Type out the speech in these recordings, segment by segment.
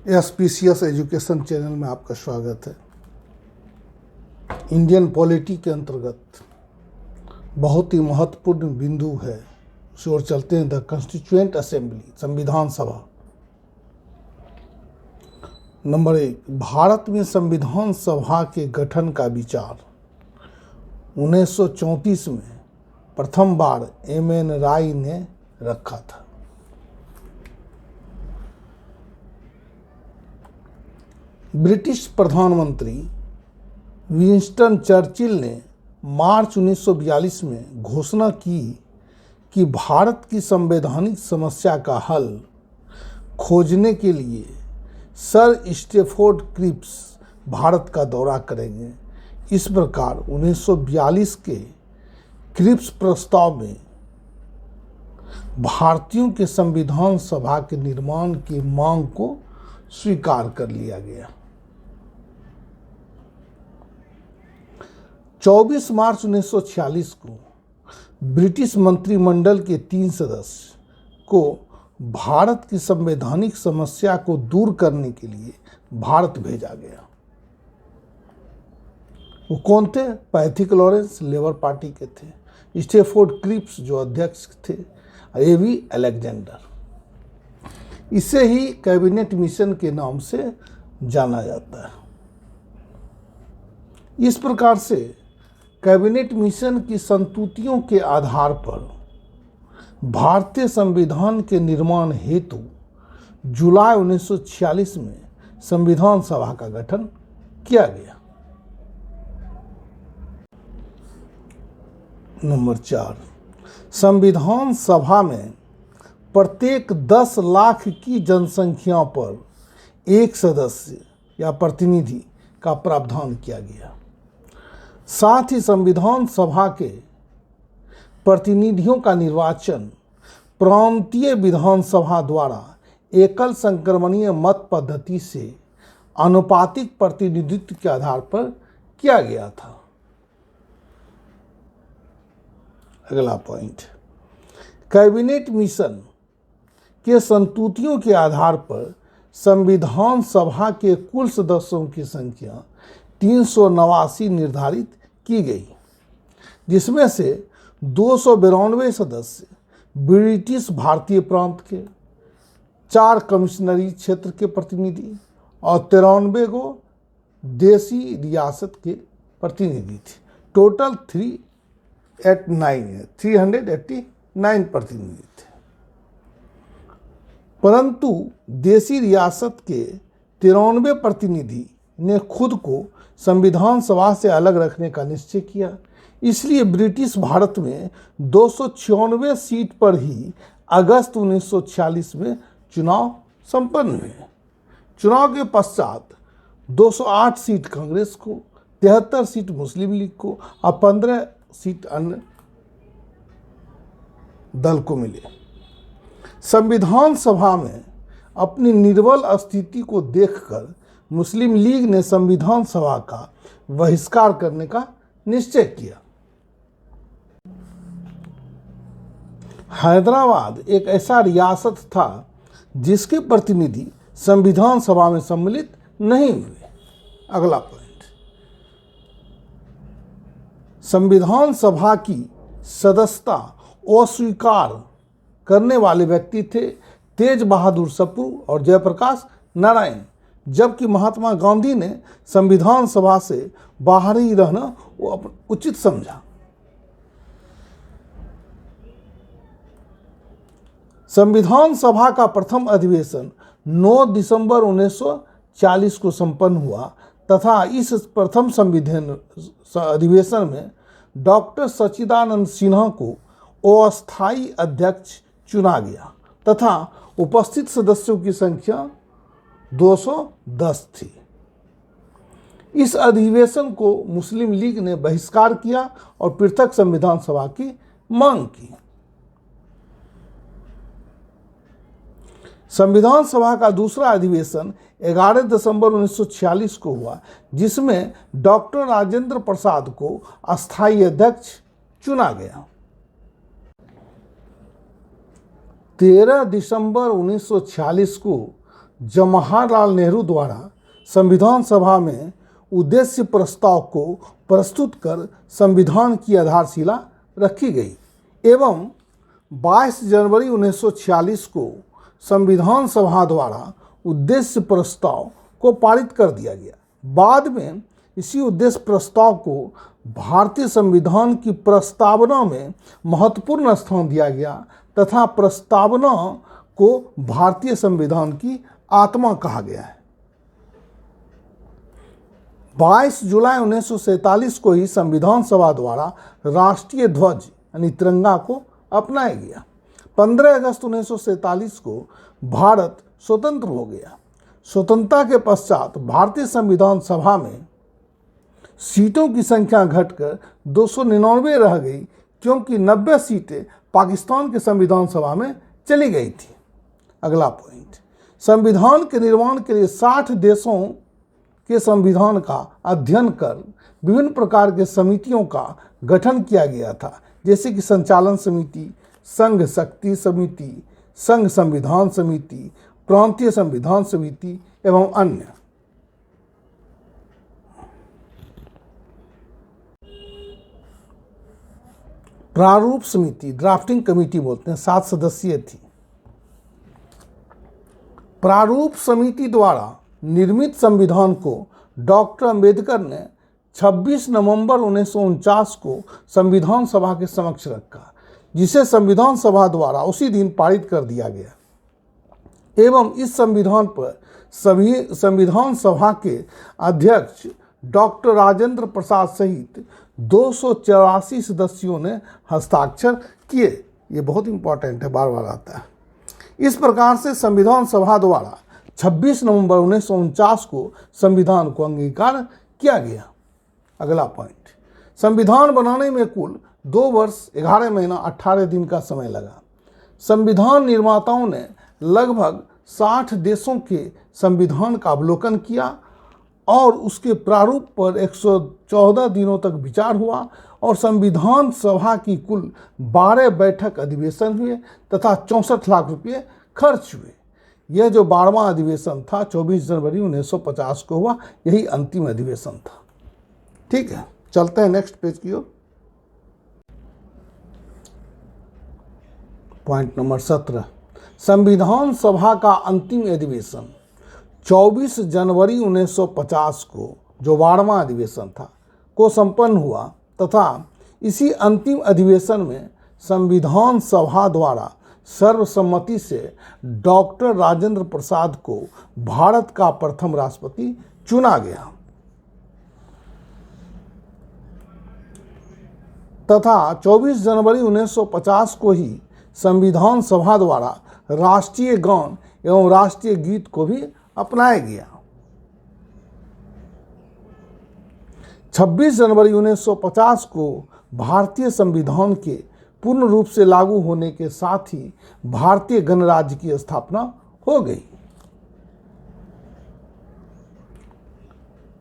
एसपीसीएस education channel में आपका स्वागत है। इंडियन पॉलिटी के अंतर्गत बहुत ही महत्वपूर्ण बिंदु है, उस ओर चलते हैं। द कॉन्स्टिट्यूएंट असेंबली, संविधान सभा। नंबर 1, भारत में संविधान सभा के गठन का विचार 1934 में प्रथम बार एम.एन. राय ने रखा था। ब्रिटिश प्रधानमंत्री विंस्टन चर्चिल ने मार्च 1942 में घोषणा की कि भारत की संवैधानिक समस्या का हल खोजने के लिए सर स्टैफोर्ड क्रिप्स भारत का दौरा करेंगे। इस प्रकार 1942 के क्रिप्स प्रस्ताव में भारतीयों के संविधान सभा के निर्माण की मांग को स्वीकार कर लिया गया। 24 मार्च 1946 को ब्रिटिश मंत्रिमंडल के 3 सदस्य को भारत की संवैधानिक समस्या को दूर करने के लिए भारत भेजा गया। वो कौन थे? पैथिक लॉरेंस, लेबर पार्टी के थे, स्टैफोर्ड क्रिप्स जो अध्यक्ष थे, ए.वी. अलेक्जेंडर। इसे ही कैबिनेट मिशन के नाम से जाना जाता है। इस प्रकार से कैबिनेट मिशन की संस्तुतियों के आधार पर भारतीय संविधान के निर्माण हेतु जुलाई 1946 में संविधान सभा का गठन किया गया। नंबर 4, संविधान सभा में प्रत्येक 10 लाख की जनसंख्या पर एक सदस्य या प्रतिनिधि का प्रावधान किया गया। साथ ही संविधान सभा के प्रतिनिधियों का निर्वाचन प्रांतीय विधानसभा द्वारा एकल संक्रमणीय मत पद्धति से आनुपातिक प्रतिनिधित्व के आधार पर किया गया था। अगला पॉइंट, कैबिनेट मिशन के संस्तुतियों के आधार पर संविधान सभा के कुल सदस्यों की संख्या 389 निर्धारित की गई, जिसमें से 292 सदस्य ब्रिटिश भारतीय प्रांत के, 4 कमिश्नरी क्षेत्र के प्रतिनिधि और 93 को देसी रियासत के प्रतिनिधि थे। टोटल 389 प्रतिनिधि थे। परंतु देसी रियासत के 93 प्रतिनिधि ने खुद को संविधान सभा से अलग रखने का निश्चय किया। इसलिए ब्रिटिश भारत में 296 सीट पर ही अगस्त 1946 में चुनाव संपन्न हुए। चुनाव के पश्चात 208 सीट कांग्रेस को, 73 सीट मुस्लिम लीग को और 15 सीट अन्य दल को मिले। संविधान सभा में अपनी निर्बल स्थिति को देखकर मुस्लिम लीग ने संविधान सभा का बहिष्कार करने का निश्चय किया। हैदराबाद एक ऐसा रियासत था जिसके प्रतिनिधि संविधान सभा में सम्मिलित नहीं हुए। अगला पॉइंट, संविधान सभा की सदस्यता अस्वीकार करने वाले व्यक्ति थे तेज बहादुर सप्रू और जयप्रकाश नारायण, जबकि महात्मा गांधी ने संविधान सभा से बाहर ही रहना वो उचित समझा। संविधान सभा का प्रथम अधिवेशन 9 दिसंबर 1940 को संपन्न हुआ तथा इस प्रथम संविधान अधिवेशन में डॉक्टर सच्चिदानंद सिन्हा को अस्थायी अध्यक्ष चुना गया तथा उपस्थित सदस्यों की संख्या 210 थी। इस अधिवेशन को मुस्लिम लीग ने बहिष्कार किया और पृथक संविधान सभा की मांग की। संविधान सभा का दूसरा अधिवेशन 11 दिसंबर 1946 को हुआ, जिसमें डॉक्टर राजेंद्र प्रसाद को अस्थायी अध्यक्ष चुना गया। 13 दिसंबर 1946 को जवाहरलाल नेहरू द्वारा संविधान सभा में उद्देश्य प्रस्ताव को प्रस्तुत कर संविधान की आधारशिला रखी गई एवं 22 जनवरी 1946 को संविधान सभा द्वारा उद्देश्य प्रस्ताव को पारित कर दिया गया। बाद में इसी उद्देश्य प्रस्ताव को भारतीय संविधान की प्रस्तावना में महत्वपूर्ण स्थान दिया गया तथा प्रस्तावना को भारतीय संविधान की आत्मा कहा गया है। 22 जुलाई 1947 को ही संविधान सभा द्वारा राष्ट्रीय ध्वज यानी तिरंगा को अपनाया गया। 15 अगस्त 1947 को भारत स्वतंत्र हो गया। स्वतंत्रता के पश्चात भारतीय संविधान सभा में सीटों की संख्या घटकर 299 रह गई क्योंकि 90 सीटें पाकिस्तान के संविधान सभा में चली गई थी। अगला पॉइंट, संविधान के निर्माण के लिए 60 देशों के संविधान का अध्ययन कर विभिन्न प्रकार के समितियों का गठन किया गया था, जैसे कि संचालन समिति, संघ शक्ति समिति, संघ संविधान समिति, प्रांतीय संविधान समिति एवं अन्य। प्रारूप समिति, ड्राफ्टिंग कमेटी बोलते हैं, 7 सदस्यीय थी। प्रारूप समिति द्वारा निर्मित संविधान को डॉक्टर अंबेडकर ने 26 नवंबर 1949 को संविधान सभा के समक्ष रखा, जिसे संविधान सभा द्वारा उसी दिन पारित कर दिया गया एवं इस संविधान पर सभी संविधान सभा के अध्यक्ष डॉक्टर राजेंद्र प्रसाद सहित 284 सदस्यों ने हस्ताक्षर किए। ये बहुत इंपॉर्टेंट है, बार बार आता है। इस प्रकार से संविधान सभा द्वारा 26 नवंबर 1949 को संविधान को अंगीकार किया गया। अगला पॉइंट, संविधान बनाने में कुल 2 वर्ष 11 महीना 18 दिन का समय लगा। संविधान निर्माताओं ने लगभग 60 देशों के संविधान का अवलोकन किया और उसके प्रारूप पर 114 दिनों तक विचार हुआ और संविधान सभा की कुल 12 बैठक अधिवेशन हुए तथा 64 लाख रुपये खर्च हुए। यह जो 12वां अधिवेशन था 24 जनवरी 1950 को हुआ, यही अंतिम अधिवेशन था। ठीक है, चलते हैं नेक्स्ट पेज की ओर। पॉइंट नंबर 17, संविधान सभा का अंतिम अधिवेशन 24 जनवरी 1950 को जो 12वां अधिवेशन था को संपन्न हुआ तथा इसी अंतिम अधिवेशन में संविधान सभा द्वारा सर्वसम्मति से डॉक्टर राजेंद्र प्रसाद को भारत का प्रथम राष्ट्रपति चुना गया तथा 24 जनवरी 1950 को ही संविधान सभा द्वारा राष्ट्रीय गान एवं राष्ट्रीय गीत को भी अपनाया गया। 26 जनवरी 1950 को भारतीय संविधान के पूर्ण रूप से लागू होने के साथ ही भारतीय गणराज्य की स्थापना हो गई।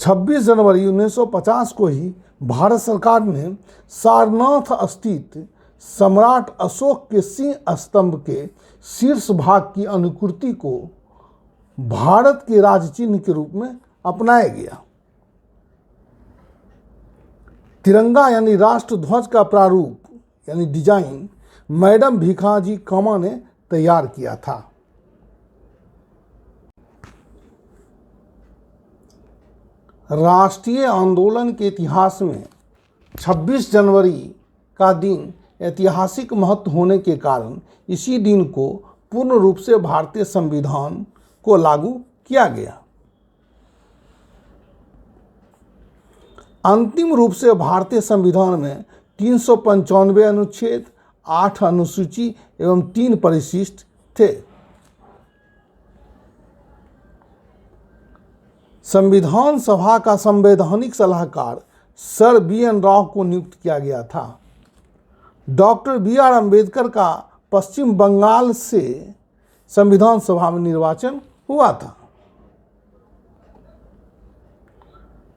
26 जनवरी 1950 को ही भारत सरकार ने सारनाथ स्थित सम्राट अशोक के सिंह स्तंभ के शीर्ष भाग की अनुकृति को भारत के राज्य चिन्ह के रूप में अपनाया गया। तिरंगा यानी राष्ट्र ध्वज का प्रारूप यानी डिजाइन मैडम भीखाजी कामा ने तैयार किया था। राष्ट्रीय आंदोलन के इतिहास में 26 जनवरी का दिन ऐतिहासिक महत्व होने के कारण इसी दिन को पूर्ण रूप से भारतीय संविधान को लागू किया गया। अंतिम रूप से भारतीय संविधान में 395 अनुच्छेद, 8 अनुसूची एवं 3 परिशिष्ट थे। संविधान सभा का संवैधानिक सलाहकार सर बी.एन. राव को नियुक्त किया गया था। Doctor B R. अम्बेडकर का पश्चिम बंगाल से संविधान सभा में निर्वाचन हुआ था।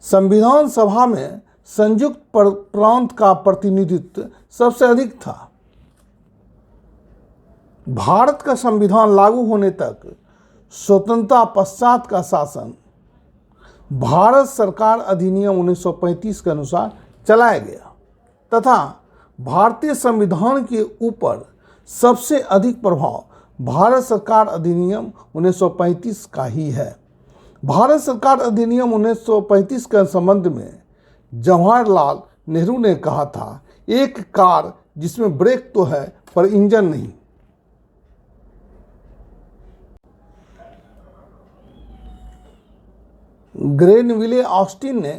संविधान सभा में संयुक्त प्रांत का प्रतिनिधित्व सबसे अधिक था। भारत का संविधान लागू होने तक स्वतंत्रता पश्चात का शासन भारत सरकार अधिनियम 1935 के अनुसार चलाया गया तथा भारतीय संविधान के ऊपर सबसे अधिक प्रभाव भारत सरकार अधिनियम 1935 का ही है। भारत सरकार अधिनियम 1935 के संबंध में जवाहरलाल नेहरू ने कहा था, एक कार जिसमें ब्रेक तो है पर इंजन नहीं। ग्रेनविले ऑस्टिन ने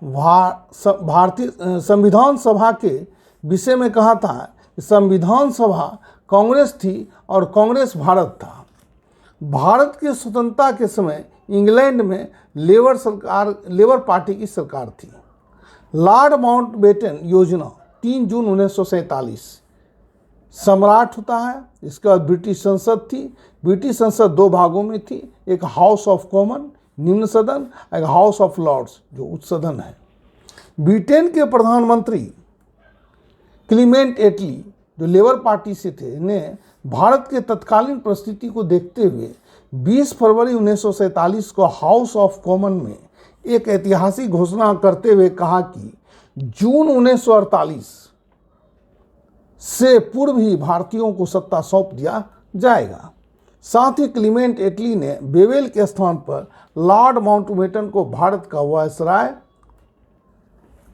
भारतीय संविधान सभा के विषय में कहा था कि संविधान सभा कांग्रेस थी और कांग्रेस भारत था। भारत की स्वतंत्रता के समय इंग्लैंड में लेबर पार्टी की सरकार थी। लॉर्ड माउंटबेटन योजना 3 जून 1947 सम्राट होता है। इसके बाद ब्रिटिश संसद थी। ब्रिटिश संसद 2 भागों में थी, एक हाउस ऑफ कॉमन निम्न सदन, एक हाउस ऑफ लॉर्ड्स जो उच्च सदन है। ब्रिटेन के प्रधानमंत्री क्लीमेंट एटली जो लेबर पार्टी से थे ने भारत के तत्कालीन परिस्थिति को देखते हुए 20 फरवरी 1947 को हाउस ऑफ कॉमन में एक ऐतिहासिक घोषणा करते हुए कहा कि जून 1948 से पूर्व ही भारतीयों को सत्ता सौंप दिया जाएगा। साथ ही क्लीमेंट एटली ने बेवेल के स्थान पर लॉर्ड माउंटबेटन को भारत का वायसराय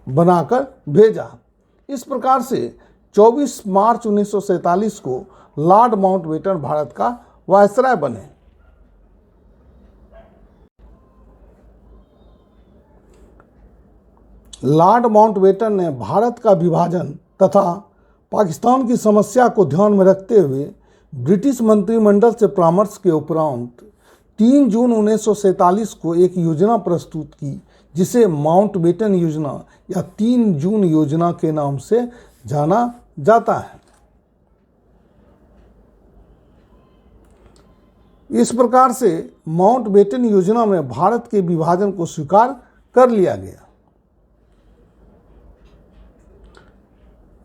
बनाकर भेजा। इस प्रकार से 24 मार्च 1947 को लॉर्ड माउंटबेटन भारत का वायसराय बने। लॉर्ड माउंटबेटन ने भारत का विभाजन तथा पाकिस्तान की समस्या को ध्यान में रखते हुए ब्रिटिश मंत्रिमंडल से परामर्श के उपरांत 3 जून 1947 को एक योजना प्रस्तुत की जिसे माउंटबेटन योजना या 3 जून योजना के नाम से जाना जाता है। इस प्रकार से माउंटबेटन योजना में भारत के विभाजन को स्वीकार कर लिया गया।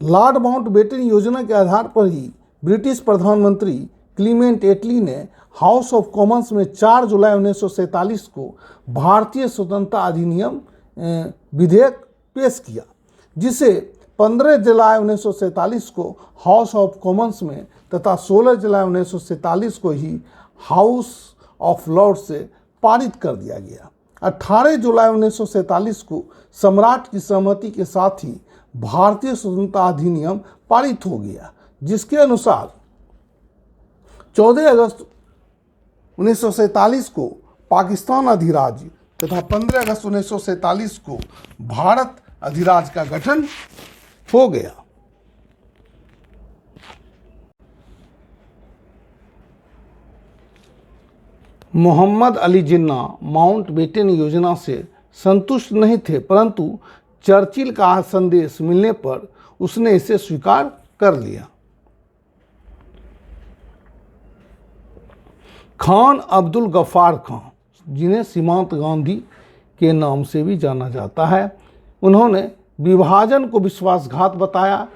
लॉर्ड माउंटबेटन योजना के आधार पर ही ब्रिटिश प्रधानमंत्री क्लीमेंट एटली ने हाउस ऑफ कॉमन्स में 4 जुलाई 1947 को भारतीय स्वतंत्रता अधिनियम विधेयक पेश किया, जिसे 15 जुलाई 1947 को हाउस ऑफ कॉमन्स में तथा 16 जुलाई 1947 को ही हाउस ऑफ लॉर्ड्स से पारित कर दिया गया। 18 जुलाई 1947 को सम्राट की सहमति के साथ ही भारतीय स्वतंत्रता अधिनियम पारित हो गया, जिसके अनुसार 14 अगस्त 1947 को पाकिस्तान अधिराज्य तथा 15 अगस्त 1947 को भारत अधिराज्य का गठन हो गया। मोहम्मद अली जिन्ना माउंटबेटन योजना से संतुष्ट नहीं थे, परंतु चर्चिल का संदेश मिलने पर उसने इसे स्वीकार कर लिया। खान अब्दुल गफ्फार खान, जिन्हें सीमांत गांधी के नाम से भी जाना जाता है, उन्होंने विभाजन को विश्वासघात बताया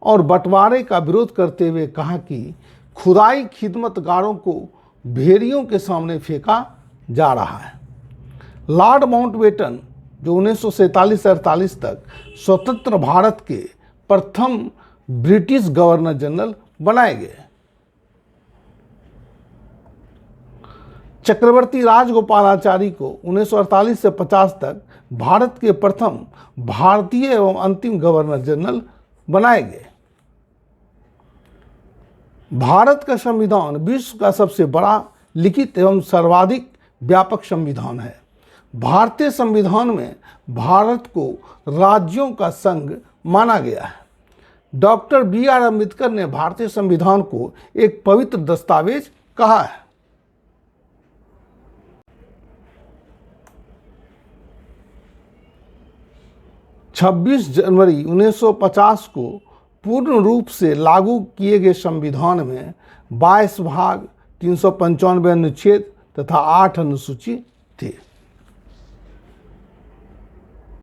और बंटवारे का विरोध करते हुए कहा कि खुदाई खिदमतगारों को भेड़ियों के सामने फेंका जा रहा है। लॉर्ड माउंटबेटन जो 1947-48 तक स्वतंत्र भारत के प्रथम ब्रिटिश गवर्नर जनरल बनाए गए। चक्रवर्ती राजगोपालाचारी को 1948 से 50 तक भारत के प्रथम भारतीय एवं अंतिम गवर्नर जनरल बनाए गए। भारत का संविधान विश्व का सबसे बड़ा लिखित एवं सर्वाधिक व्यापक संविधान है। भारतीय संविधान में भारत को राज्यों का संघ माना गया है। डॉक्टर BR अम्बेडकर ने भारतीय संविधान को एक पवित्र दस्तावेज कहा है। छब्बीस जनवरी 1950 को पूर्ण रूप से लागू किए गए संविधान में 22 भाग, 395 अनुच्छेद तथा 8 अनुसूची थे।